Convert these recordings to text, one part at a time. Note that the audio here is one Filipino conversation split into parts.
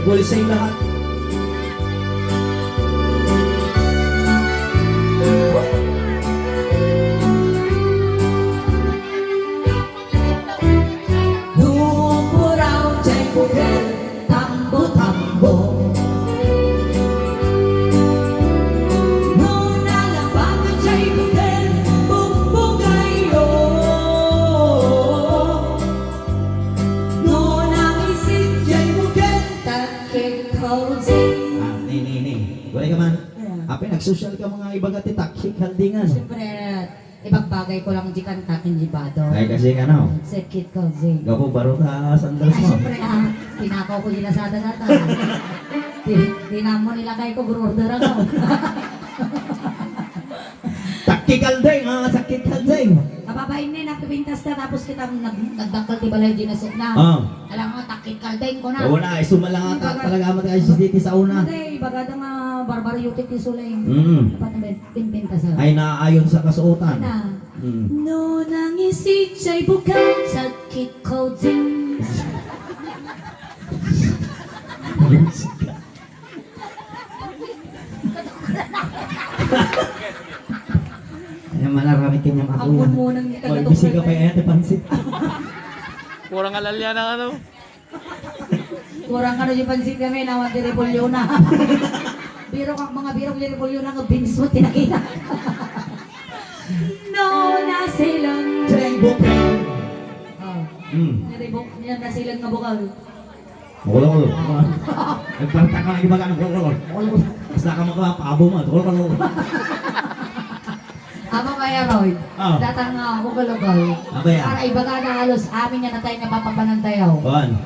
pulis sa lahat. 눈물아우 쟁고개 담보 담보 눈알랑 밤을 쟁고개 묵묵아요 눈앙이 씩 쟁고개 딱히 커지 Ni. Wala ka man. Apay, nag-social ka mga ibagat itakik, handingan. Siyempre, ibang bagay ko lang di kanta kinjibado. Ay, kasi ano, Sekit ko, Zing. gapo baro ka sandals Ay, mo. siyempre tinakaw ko nila sa data. Tinamo nilagay ko, order ako. Takikal ding, sakikal ding. Kababain na, nakapintas na, tapos kita nagdakal di balay ginasok na. Alam mo, takit kaldeng ko na. Oo na, sumala nga talaga matay si Titi sa una. Hindi, baga nga barbaro yutik ni Suleng. Dapat na pinpintas na. Ay naayon sa kasuotan. Na. No nang isip siya'y bukaw, sakit ko din. Ay malarami kanyang ako Ang yan. munang ni Oy, bisi ka pa yan, pansit. Kurang alal yan ang ano. Kurang ka na yung pansit kami, nawan di repolyo na. Biro kang mga biro di repolyo na, binsot, tinakita. No na silang Bukal. Yan na silang nga bukal. Kulol. Nagparta ka lagi baga ng kulol. Basta ka magpapabo mo, kulol. Amo kaya Roy, datang nga bukal-bukal. Abay Para ibaga na halos amin yan na tayo napapapanantayaw. Kuan.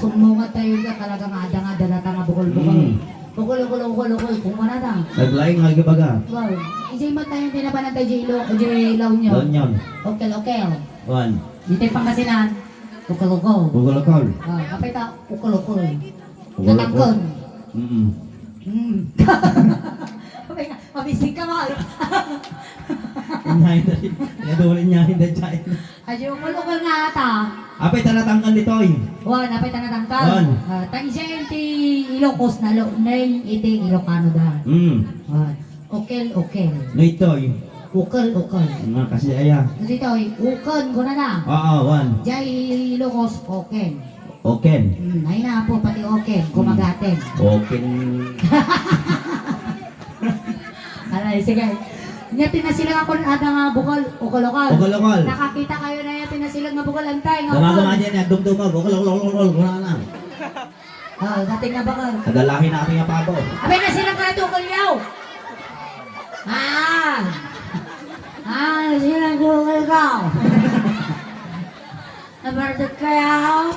Sumungat tayo ka talagang ada-ada datang nga bukal-bukal. Bukal-bukal, kung mana na. Naglaing lagi baga. Wow, ijay mo tayo pinapanantay ijay ilaw nyo. Doon yun. Okay. Kuan. Dito yung pangasinan. Ukol-ukol. Kulol. Kapay ta, ukol-ukol. Ukol-ukol. Natangkon. Kapay nga, mabisig ka mal. Inhayin na rin. Nadulin niya hindi dyan. Adyo, ukol-ukol nga ata. Apay tanatangkan dito eh. Wan, napay ta natangkal. Wan. Tang siya yung ti Ilocos na nang iti Ilocano da. Wan. Okay. No ito eh. Ukol. Nga kasi aya. Dito ay ukon ko na. Oo, wan. Jay Ilocos, okay. Oken. Ay na po, pati okay. Kumagatin. Oken. Alay, sige. Yatin na sila ako ada nga bukal, ukol-ukol. Ukol-ukol. Nakakita kayo na yatin na sila nga bukal antay nga Gumagawa dyan yan. Dumdumag. Ukol. Kuna na. dating na bakal. Kadalahin na ating apabo. Abay na sila ka ukol yaw. Sila ukol ka. Nabardat kayaw.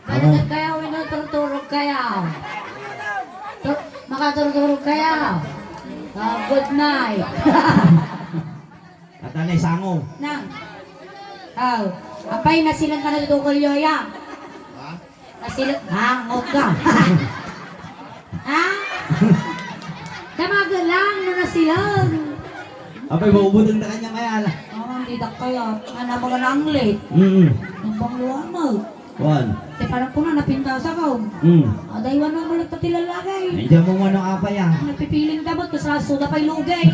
Nabardat kayaw, inuturturog kayaw. Makaturturog kayaw. Good night. At anay sango. Nang. Apay na silang ka na tukol yoya. Nasilang. Ngok ka. Tamaga lang na silang. Apay, maubudang na kanya kaya ala. Hindi dak kaya. Ano mga nanglit. Ang bangluan mo. Wan. Parang ko na napintas ako. Daywan na malag patilalagay. Nandiyan mo ano apay ah. Nagpipiling dabot kasi sa suda pa'y lugay.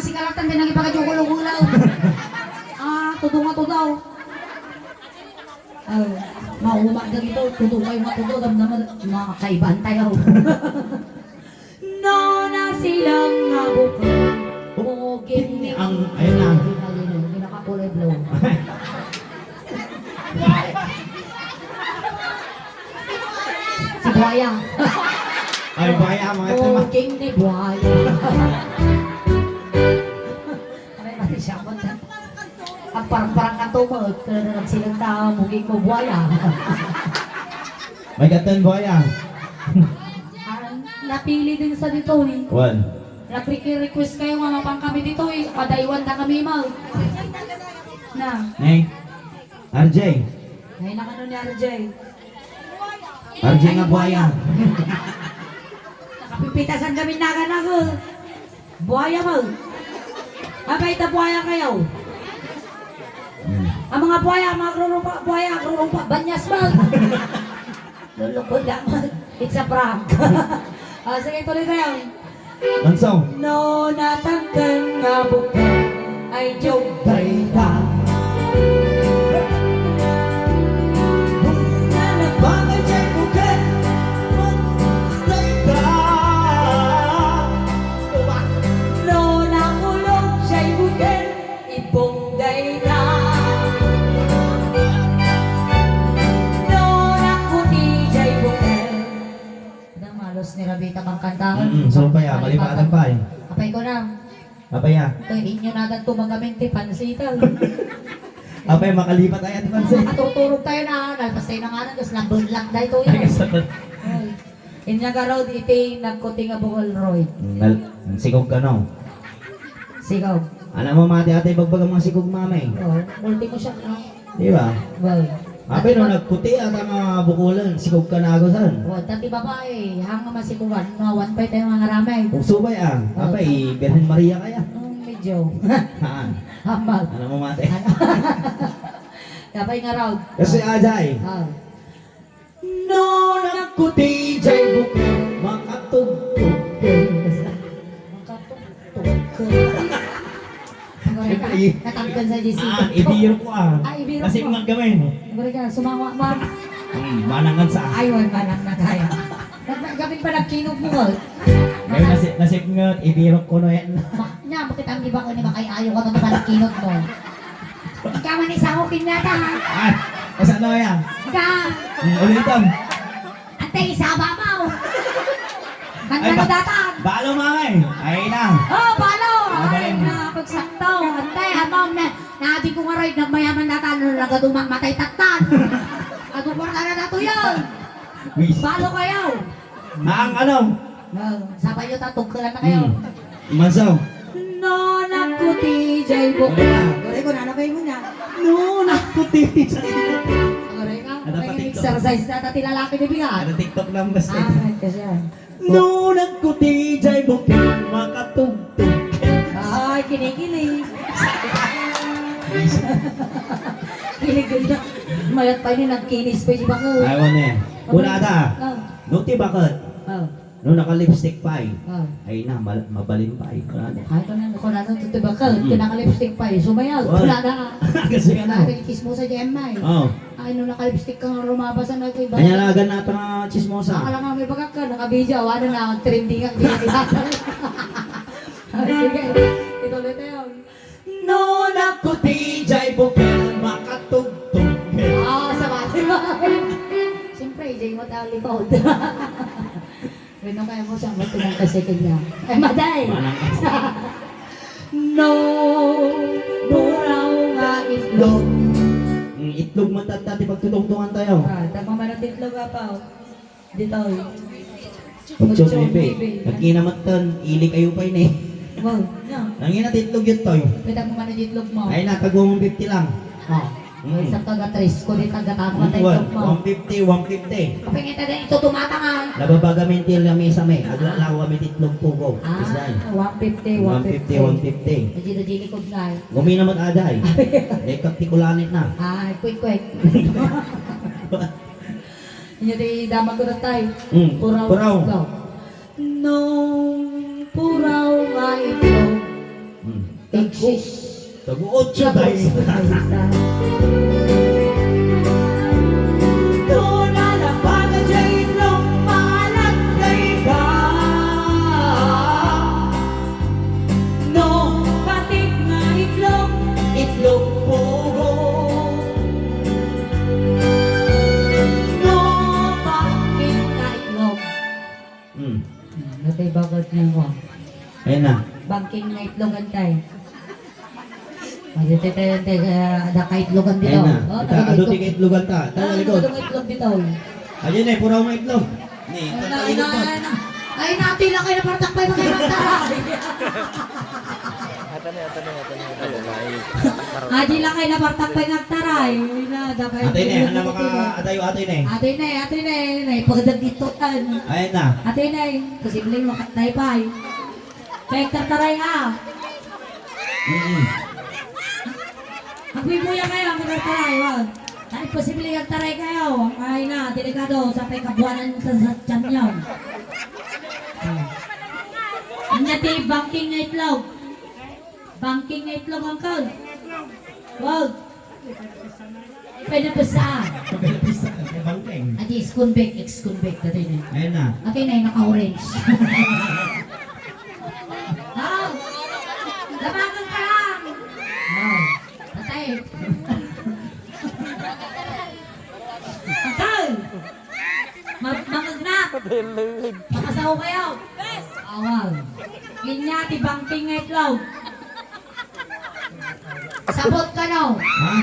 Si kalatan din ang ipagkajukulaw. Tudunga to daw. Mauma na dito, tudungay matudo, damdaman, makakaibaan tayo. No na silang nabukol, bugin ni Ang, ayun na. Hindi nakakulay blow. Si Buaya. Ay, baya mga ito. Buging ni Buaya. Ay, pati siya ko na. Ang parang-parang katumot, kaya na silang tao, muging mo Buaya. May gatan baya. Napili din sa dito ni. Wan. Nag-request kayo nga mapang kami dito eh. Padaywan na kami mal. Na. Nay. RJ. Ay nakano ni RJ. RJ nga buhaya. Nakapipitasan kami nagan ako. Buhaya mal. Abay ta buhaya kayo. Ang mga buhaya, mga krurumpa, buhaya, krurumpa, banyas mal. Lulukod naman. It's a prank. Sige, tuloy tayo. Mansaw. No, natangkan nga buka ay joke ka. No, nakulog siya'y bukal, ibonggay na. No, nakuti siya'y bukal. Ang malos ni Rabita kang kantahan. So pa ya, malipatan pa eh. Apay ko na. Apa ya? Ito, inyo natin tumagaminti, pansitan. Apa ya makalipat ay at pansin. Matuturog tayo na, nalpastay na nga na, tapos nabunlak na ito Ay, yun. sakit. Inya ka raw, iti, nagkuting nga bukal, Roy. Sigog ka no. Sigaw. Alam mo mati-ati bagbag ang mga sigog mamay. Oh, multi mo siya, no? Di ba? Well, Ape no nagputi at ang bukulan, sigog ka na agosan. oh, dati babae, hanga masikugan, mga 1 tayo mga ramay. Kung subay apa Birhen Maria kaya? Medyo, Haan. hambag. Alam mo mati. Kapay nga raw. Kasi ajay. No, Nakuti jay bukid makatugtog. Natangkan sa GC. Ibiro ko Ibiro Kasi mo. mga gamin. Bari ka, sumawa man. Manangan sa Ay, wala manang na kaya. Gabing pa nagkinog mo. Ngayon nasip nga, ibiro ko no yan. Nya, bakit ang iba ko ni Makay ayaw ko nung panakinot mo? Ikaw man isang ukin nata ha? Kasi ano yan? Ikaw! Ulitam. Ante, isaba mo! Nagano datan? Balo mamay. Ay na. Oh, palo! Ay, Magaling. napagsakto. Ante, hamam na. Nabi ko nga rin, nagmayaman datan, nagadumang matay tatan. Agupurta na nato yun. Palo kayo. Ang ano? Sabay nyo tatugkalan na kayo. Mansaw. No, nakuti, jay buka. Gore ko, nanabay mo niya. No, nakuti. Gore ka, Ano pa, TikTok? exercise na tati lalaki ni Bigat. Ano TikTok lang basta. Kasi yan. No, nakuti jay bukid makatugtog. Ay, kinikilig. Kilig yun niya. Mayat pa yun, nagkinis pa yung bako. Ayaw na eh. Kunada. Oh, Nuti bakit? oh, No, naka-lipstick pa eh. oh. Ay na, mabalin pa eh. Kunada. Ay, kung ano, tutubakal, kinaka-lipstick pa eh. Sumayaw, Wala. wala na. Kasi ka na. Natin kiss mo sa GMI. Oh. Ay, nung naka-lipstick ka nga rumabasan na ito iba. Kanya na agad natin ang chismosa. Akala nga may bagak ka, naka-video, ano na, ang trending ang ginagawa. Sige, ituloy tayo. No, nakuti jay bukid makatugtog. Sa bati ba? Siyempre, jay mo tayo likod. Pwede kaya mo siyang matinang kasi kanya. Ay, maday! No, buraw nga itlog. Itlog matata, di pagtutungtungan tayo. Tama man ang itlog ka pa. Dito. Magtsyon bebe. Nagkinamatan, ili kayo pa yun eh. Wow, no. Nangina titlog yun toy. Pwede mo man ang itlog mo. Ay na, tagwang 50 lang. Isang taga-tres ko din taga-tama ka itlog mo. 150. Kapingin tayo ito tumatangan. Nababagamentil kami sa may. Aglaw kami titlog pugo. 150, 150. Medyo likod nga eh. Guminamot aday. Dekat tikulanit na. Quick. Hindi tayo damag ko na tayo. Puraw. Go. No, puraw nga itlog. Exist. Taguot siya tayo. Natay bagat niya ko. Ayun na. Bangking na itlogan tayo. Ay, tayo, ada ka itlogan dito. Ayun na. Ado tika itlogan ta. Tayo likod. Ano itlog dito? Ayun eh, puraw mo itlog. Ni, tatalikod mo. Ay, natin lang kayo na partakpay mga magtaray. Adi lang kayo na partakpay magtaray. Atay na, ano maka atayo atay na eh. Ate na, ipagdag dito tan. Ayun na. Ate na, posibleng makatay pa eh. Kaya tartaray ha. Magbibuya kayo, magtartaray, wag. Dahil posible yung taray kayo. Ay na, delikado sa pagkabuanan sa tiyan nyo. Hindi, banking na itlog. Banking na itlog, uncle. Wag. Pwede pa sa. Pagkalapisa, may bangkeng. Adi, skunbek, ex-skunbek. Dati na. Ayan na. Okay na, yung naka-orange. Wow! Labagan ka lang! Wow! Patay! Uncle! Mamagnak! Makasaw kayo! Awal! Ginyati banking nga itlog! Sabot ka no! Ha?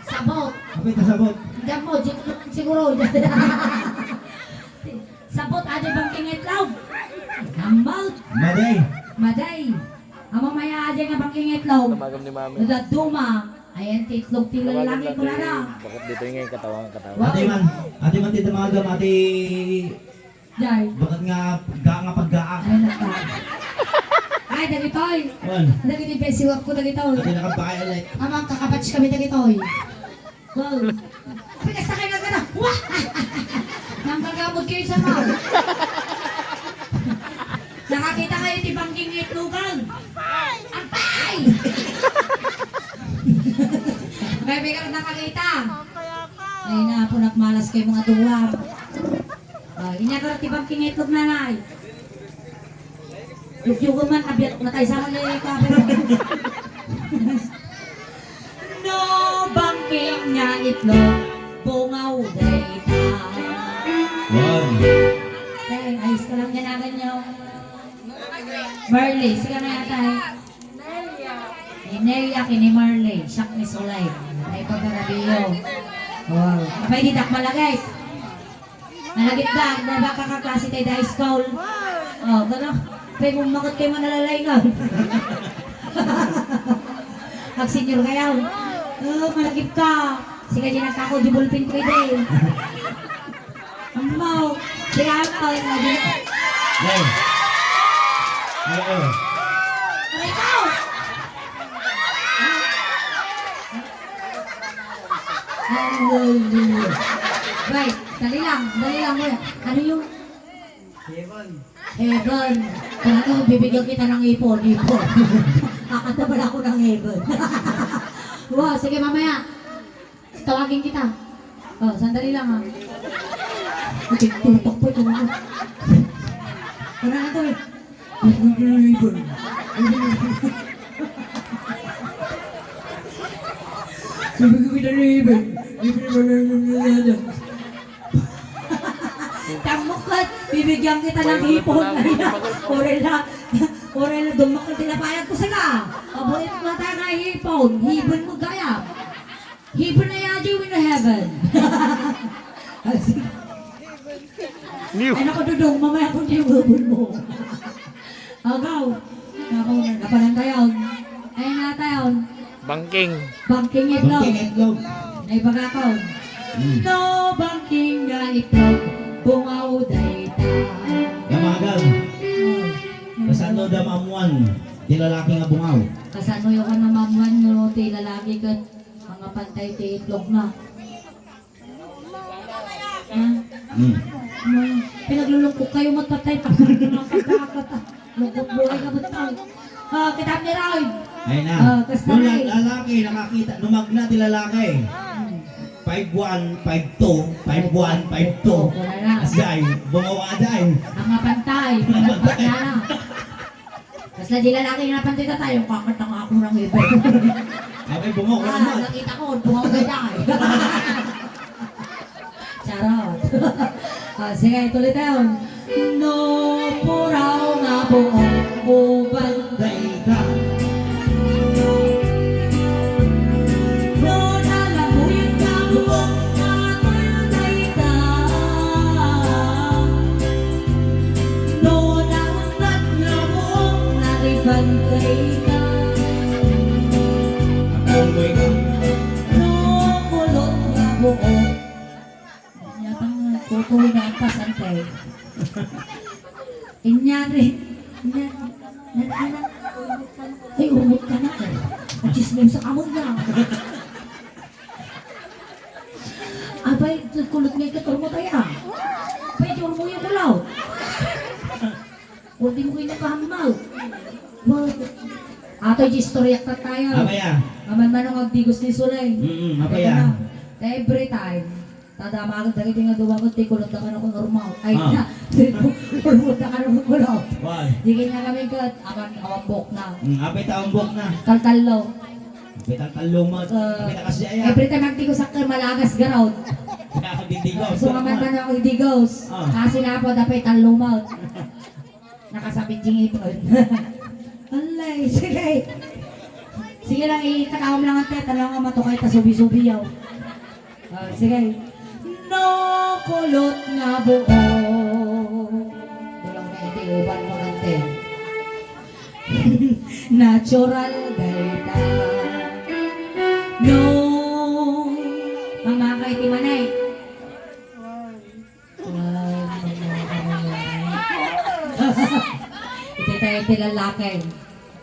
Sabot! Kapit na sabot. Diyan mo, siguro. Sabot, adi banking nga itlog! Amalt! Maday. Maday! Ang mamaya adi nga banking nga itlog! Tamagam ni Mami. Nadaduma! Ayan, titlog tilalangin ko na na! Bakit dito yung katawan? Ate man titamagam, ate... Jai! Bakit nga paggaang. Ay, naka! Ay, dagitoy! Wan, Dagitoy, besiwak ko dagitoy! ate nakabakay ulit. Amang kakabatch kami dagitoy! Wow! Pikas na kayo na gano'n! Wah! Nang gagamot kayo sa mouth! Nakakita kayo ni Banking Itlugan! Antay! May ka nakakita! Ay na, punak malas kayo mga duwar! Inyagarot ni Banking Itlog nanay! Yung man, abiyat na tayo sa mga kamera. No banking nga itlog, bungaw data. Wan. Tay, ayos ka lang yan agad nyo. Marley, sige na yata eh. Ineya kini Marley, siyak ni Solay. Ay pagkarabiyo. Wow. Kapay di dak malagay. Nalagit ba? Na baka kaklase tayo high school. Oh, gano'n. Pwede mong makot kayo manalalay nga. Mag-senior kayo. Oh, malagip ka. Sige, dyan ako, jubulpin ko ide. Amaw. Sige, ako. Yan. Oo. Ano ikaw? Hallelujah. Right, dali lang mo. Ano yung heaven? Kung ano, bibigyan kita ng ipon. Kakatabal ako ng heaven. Wow, sige mamaya. Tawagin kita. Oh, sandali lang ha. Tutok po ito. Wala na to eh. Heaven. Bibigyan kita ng heaven. Tamukot, bibigyan kita ng hipon. Oray na dumakot tinapayag ko sila. Paborit mo tayo ng hipon. Hibon mo gaya. Hibon na yaji win to heaven. New. Ay naku dudong, mamaya kung yung hibon mo. Agaw. Ako, napalan tayo. Ayun na tayo. Banking. Banking itlog. Bangkeng itlog. Ay bagakaw. No banking nga itlog. Bungaw dayta. Damagan. Kasano damamuan. Di lalaki nga bungaw. Kasano yung namamuan no, ti lalaki ka mga pantay ti itlog na. Ha? Pinaglulungkot kayo magpatay pa. Lungkot buhay ka ba tayo? Kitab ni Roy. Ayun na. Kasi Nung tayo. lalaki, nakakita, numagna di lalaki. 5'1", 5'2", 5'1", 5'2". Wala na. Asay, bungaw aday. Mga pantay. Pinagpat na na. Kasi di lalaki na pantay na tayo. Kakatang ako ng iba. Okay, bungaw ka naman. Nakita ko, bungaw gaday. Charot. Sige, tuloy tayo. No, puraw nga buong bubanday ka. No, nalamuyin ka buong matanday ka. No, naunat nga buong naribantay ka. Nakaumoy ka. No, kulot nga buong. Yatang tutuloy na ang pasantay. Inyari. Ay, umot ka na. Nag-chismim sa kamot na. kulot ngay ka mo tayo. Pwede mo yung kulaw. Kung di mo kayo napahamaw. Wow. Ato yung istorya ka tayo. Apaya. Aman man ang agdigos ni Sulay. Apaya. Every time. Tada magod dagit nga duwa ko ti kulot na ka na ko normal. Ay Ah. na. Kulot na ka na ko kulaw. Why? Digin nga kami kat. Aman awambok na. Apay taong na. Kalkalo. Apay talong mo. Apay ta kasi aya. Every time agdigos sa malagas garawd. Nakakagindigo. So naman man ako igdigos. Ah. Kasi na po dapat talumaw. Nakasabit yung ipon. Alay, sige. Sige lang, itakawam lang ang teta lang ang matukay ta subi-subi yaw. Sige. No kulot nga buo. Dulang na hindi, uban mo ng te. Natural data. No. Mama kay Timanay. Ito lalaki.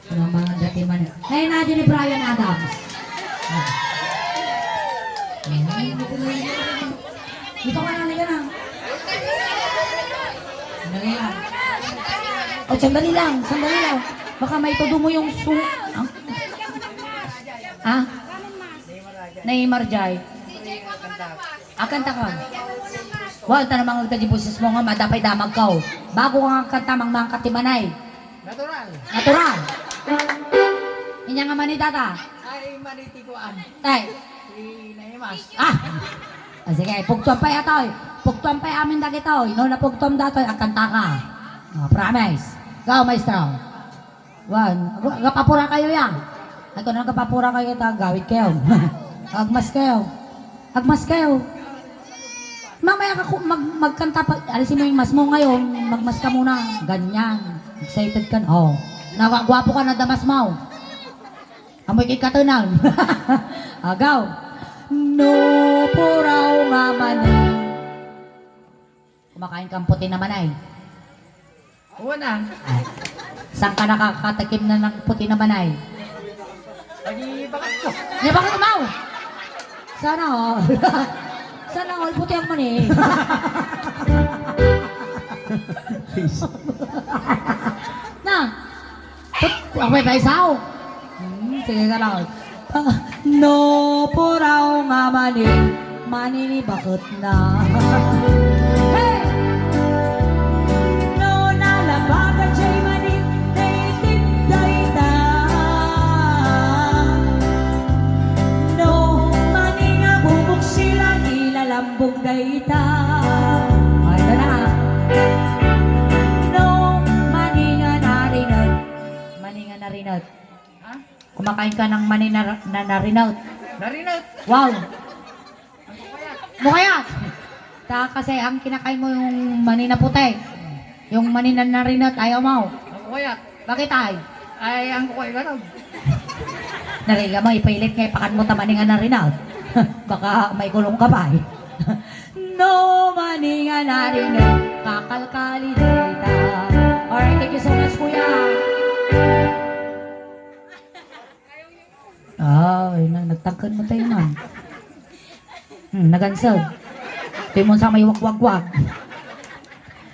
Ang mga dati man. Ngayon na ni Brian Adams. Dito ka na lang. Sandali lang. O, sandali lang. Sandali lang. Baka may todo mo yung su... Ah? Neymar Jai. Kanta ka. Wala ta namang nagtajibusis mo nga, madapay damag ka. Bago nga kanta mang mga katimanay. Natural. Natural. Inya nga manitata. Ay, manitikuan. Tay. Si Naimas. Sige, pugtuan pa yatoy. Pugtuan pa amin dagitoy. No na pugtuan datoy ang kanta ka. Promise. Go, maestro. One. Gapapura kayo yan. Ako na gapapura kayo ta gawit kayo. Agmas kayo. Agmas kayo. Mamaya ka magkanta pa. Alisin mo yung mas mo ngayon. Magmas ka muna. Ganyan. Excited ka na. Oh. Nakagwapo ka na damas mo. Amoy kay katunan. Agaw. No puraw nga manay. Kumakain kang puti naman ay. Una. Saan ka nakakatakim na ng puti naman ay? Lagi bakat ko. Di ba ka mau? Sana all. Sana all puti ang mani. Na. Ako may paisaw. Sige ka lang. No puraw nga mani. Mani ni bakit na. Hey! No nalabagan siya'y mani. Naitip dayta. No mani nga bubuk sila. Ilalambog dayta. Ay na. No mani nga narinat. Mani nga narinat. Ha? Kumakain ka ng mani na narinat. Narinat. Wow! Mukayat! Ta kasi ang kinakain mo yung mani na puti. Yung mani na narinat, ayaw mo. Ang kuyat. Bakit ay? Ay, ang kukoy ganog. Narila mo, ipailit ngayon, pakan mo ta mani nga narinat. Baka may kulong ka pa eh. No mani nga narinat, kakalkali data. Alright, thank you so much, kuya. Ay, nagtangkan mo tayo nun. Nagansod. Ito mo sa may wag-wag-wag.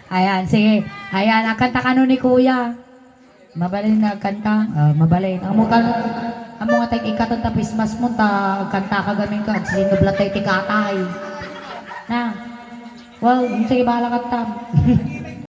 Ayan, sige. Ayan, ang kanta ka nun ni kuya. Mabalin na kanta. Mabalin. Ang mga tayo ikatong tapis mas mo ta. Kanta ka gamin ka. At sinublat tayo tikatay. Na. Well, sige, bahala ka tam.